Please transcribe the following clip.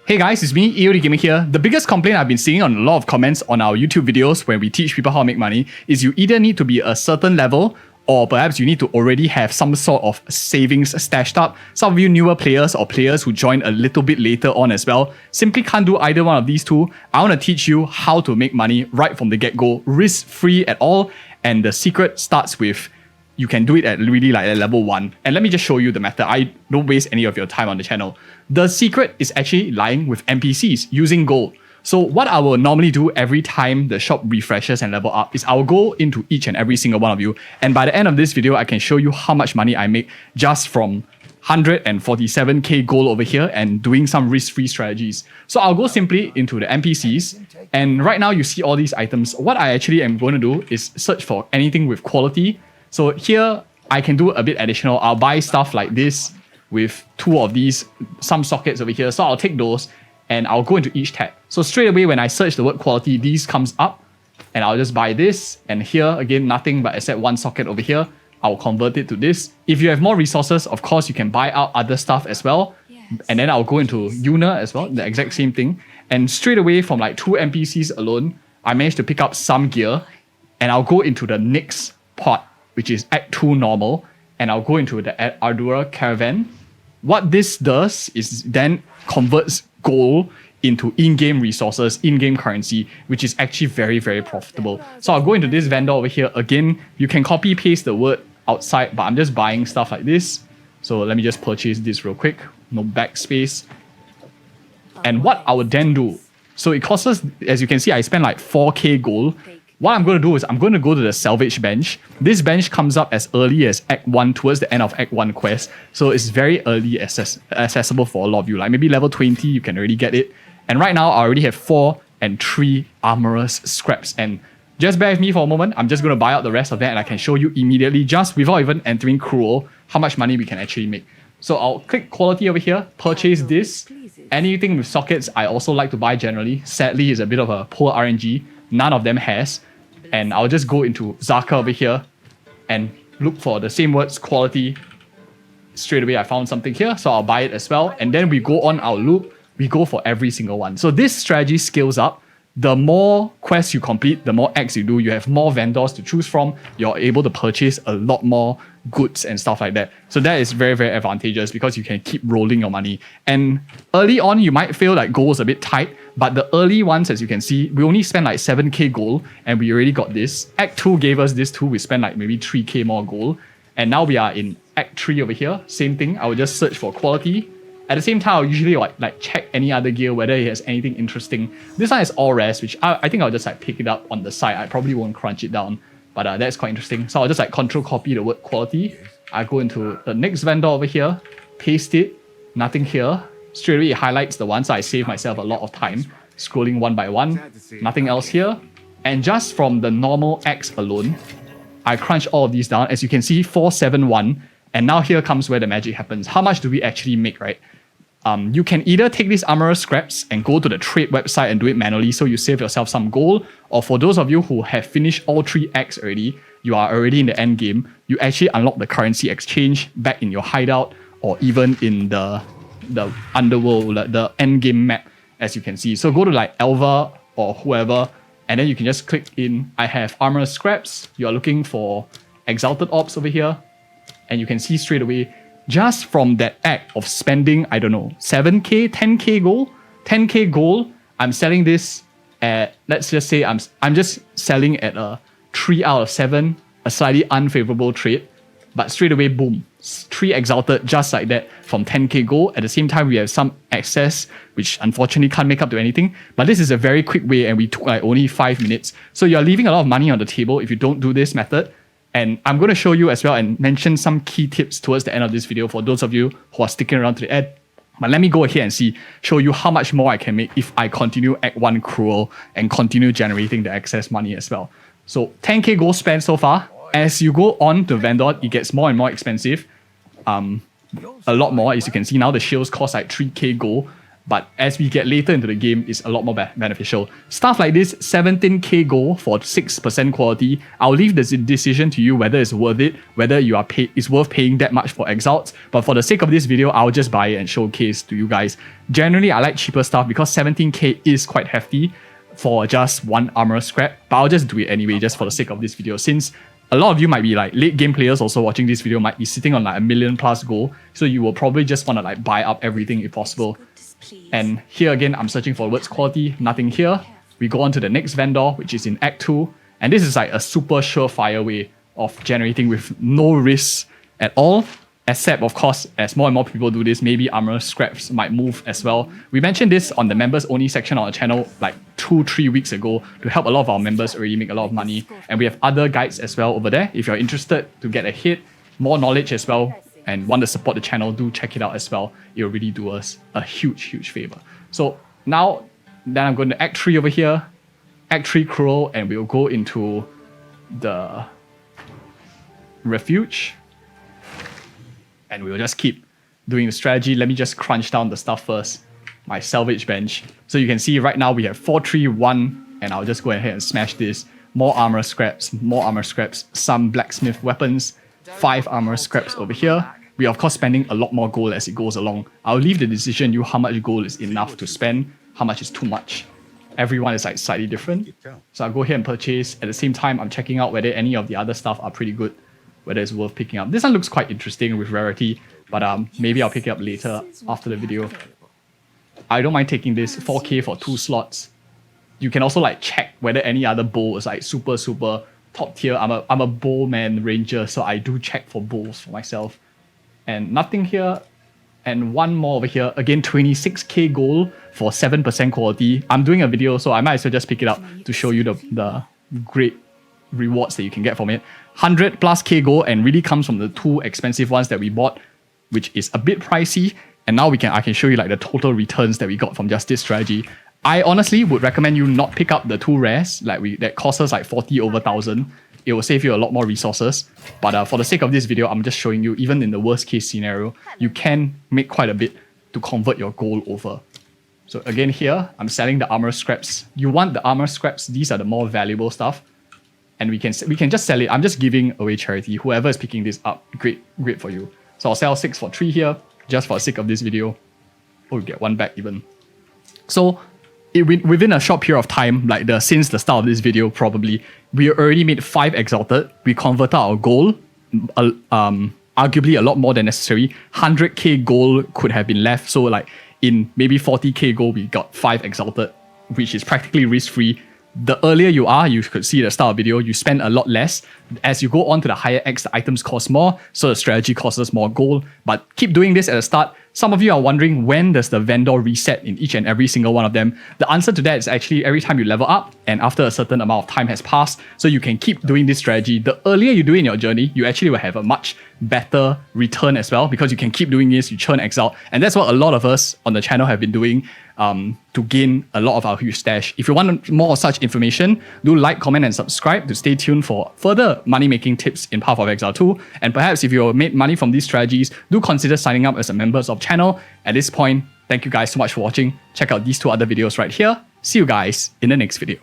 Hey guys, it's me, EODGamerZ here. The biggest complaint I've been seeing on a lot of comments on our YouTube videos when we teach people how to make money is you either need to be a certain level or perhaps you need to already have some sort of savings stashed up. Some of you newer players or players who join a little bit later on as well simply can't do either one of these two. I want to teach you how to make money right from the get-go, risk-free at all, and the secret starts with you can do it at really like at level 1. And let me just show you the method. I don't waste any of your time on the channel. The secret is actually lying with NPCs using gold. So what I will normally do every time the shop refreshes and level up is I will go into each and every single one of you. And by the end of this video, I can show you how much money I make just from 147k gold over here and doing some risk-free strategies. So I'll go simply into the NPCs. And right now you see all these items. What I actually am going to do is search for anything with quality. So here I can do a bit additional. I'll buy stuff like this with 2 of these, some sockets over here. So I'll take those and I'll go into each tab. So straight away when I search the word quality, these comes up and I'll just buy this. And here again, nothing but except 1 socket over here. I'll convert it to this. If you have more resources, of course, you can buy out other stuff as well. Yes. And then I'll go into Una as well, the exact same thing. And straight away from like 2 NPCs alone, I managed to pick up some gear and I'll go into the next part, which is Act 2 normal, and I'll go into the Ardura Caravan. What this does is then converts gold into in-game resources, in-game currency, which is actually very, very profitable. So I'll go into this vendor over here. Again, you can copy paste the word outside, but I'm just buying stuff like this. So let me just purchase this real quick. No backspace. And what I would then do, so it costs us, as you can see, I spent like 4k gold. What I'm going to do is I'm going to go to the salvage bench. This bench comes up as early as Act 1 towards the end of Act 1 quest. So it's very early accessible for a lot of you. Like maybe level 20, you can already get it. And right now, I already have 4 and 3 armorous scraps. And just bear with me for a moment. I'm just going to buy out the rest of that and I can show you immediately, just without even entering Cruel, how much money we can actually make. So I'll click quality over here, purchase this. Anything with sockets, I also like to buy generally. Sadly, it's a bit of a poor RNG. None of them has. And I'll just go into Zaka over here and look for the same words, quality. Straight away, I found something here, so I'll buy it as well. And then we go on our loop, we go for every single one. So this strategy scales up. The more quests you complete, the more acts you do, you have more vendors to choose from. You're able to purchase a lot more goods and stuff like that. So that is very, very advantageous because you can keep rolling your money. And early on, you might feel like gold is a bit tight, but the early ones, as you can see, we only spent like 7k gold and we already got this. Act 2 gave us this too. We spent like maybe 3k more gold. And now we are in Act 3 over here. Same thing. I will just search for quality. At the same time, I'll usually like check any other gear, whether it has anything interesting. This one is all res, which I think I'll just like pick it up on the side. I probably won't crunch it down, but that's quite interesting. So I'll just like control copy the word quality. I go into the next vendor over here, paste it, nothing here. Straight away it highlights the one, so I save myself a lot of time scrolling one by one. Nothing else here. And just from the normal X alone, I crunch all of these down. As you can see, 471. And now here comes where the magic happens. How much do we actually make, right? You can either take these armorous scraps and go to the trade website and do it manually, so you save yourself some gold. Or for those of you who have finished all 3 acts already, you are already in the end game, you actually unlock the currency exchange back in your hideout or even in the underworld, the end game map, as you can see. So go to like Elva or whoever, and then you can just click in. I have armorous scraps. You are looking for Exalted Orbs over here. And you can see straight away, just from that act of spending, I don't know, 7k, 10k gold, 10k gold, I'm selling this at, let's just say I'm just selling at a 3 out of 7, a slightly unfavorable trade, but straight away, boom, 3 Exalted just like that from 10k gold. At the same time, we have some excess, which unfortunately can't make up to anything, but this is a very quick way and we took like only 5 minutes. So you're leaving a lot of money on the table if you don't do this method. And I'm going to show you as well and mention some key tips towards the end of this video for those of you who are sticking around to the end. But let me go ahead and show you how much more I can make if I continue Act 1 Cruel and continue generating the excess money as well. So 10k gold spent so far. As you go on to vendor, it gets more and more expensive. A lot more, as you can see now, the shields cost like 3k gold. but as we get later into the game, it's a lot more beneficial. Stuff like this, 17k gold for 6% quality. I'll leave the decision to you whether it's worth it, whether it's worth paying that much for Exalts. But for the sake of this video, I'll just buy it and showcase to you guys. Generally, I like cheaper stuff because 17k is quite hefty for just one armor scrap, but I'll just do it anyway just for the sake of this video, since a lot of you might be like late game players also watching this video, might be sitting on like 1 million plus gold, so you will probably just want to like buy up everything if possible. And here again, I'm searching for words quality, nothing here. We go on to the next vendor, which is in Act 2, and this is like a super surefire way of generating with no risk at all. Except, of course, as more and more people do this, maybe armor scraps might move as well. We mentioned this on the members only section on the channel like 2-3 weeks ago to help a lot of our members already make a lot of money. And we have other guides as well over there. If you're interested to get ahead, more knowledge as well, and want to support the channel, do check it out as well. It will really do us a huge favor. So now, then I'm going to Act 3 over here, Act 3 Cruel, and we'll go into the Refuge. And we'll just keep doing the strategy. Let me just crunch down the stuff first. My salvage bench. So you can see right now we have 431, and I'll just go ahead and smash this. More armor scraps, some blacksmith weapons, 5 armor scraps over here. We are of course spending a lot more gold as it goes along. I'll leave the decision you how much gold is enough to spend, how much is too much. Everyone is like slightly different. So I'll go ahead and purchase. At the same time, I'm checking out whether any of the other stuff are pretty good, whether it's worth picking up. This one looks quite interesting with rarity, but maybe I'll pick it up later after the video. I don't mind taking this 4k for 2 slots. You can also like check whether any other bow is like super top tier. I'm a bowman ranger, so I do check for bows for myself. And nothing here. And one more over here. Again, 26k gold for 7% quality. I'm doing a video, so I might as well just pick it up to show you the great rewards that you can get from it. 100 plus k gold, and really comes from the 2 expensive ones that we bought, which is a bit pricey. And now I can show you like the total returns that we got from just this strategy. I honestly would recommend you not pick up the 2 rares that cost us like 40 over 1,000. It will save you a lot more resources. But for the sake of this video, I'm just showing you, even in the worst case scenario, you can make quite a bit to convert your gold over. So again here, I'm selling the armor scraps. You want the armor scraps, these are the more valuable stuff. And we can just sell it. I'm just giving away charity. Whoever is picking this up, great for you. So I'll sell 6 for 3 here, just for the sake of this video. Oh, you get 1 back even. So within a short period of time, like since the start of this video probably, we already made 5 Exalted. We converted our gold, arguably a lot more than necessary. 100k gold could have been left. So like in maybe 40k gold, we got 5 Exalted, which is practically risk-free. The earlier you are, you could see the start of the video, you spend a lot less. As you go on to the higher X, the items cost more, so the strategy costs us more gold. But keep doing this at the start. Some of you are wondering, when does the vendor reset in each and every single one of them? The answer to that is actually every time you level up and after a certain amount of time has passed, so you can keep doing this strategy. The earlier you do in your journey, you actually will have a much better return as well, because you can keep doing this, you churn Exalt, and that's what a lot of us on the channel have been doing to gain a lot of our huge stash. If you want more of such information, do like, comment, and subscribe to stay tuned for further money-making tips in Path of Exile 2. And perhaps if you made money from these strategies, do consider signing up as a member of the channel. At this point, thank you guys so much for watching. Check out these 2 other videos right here. See you guys in the next video.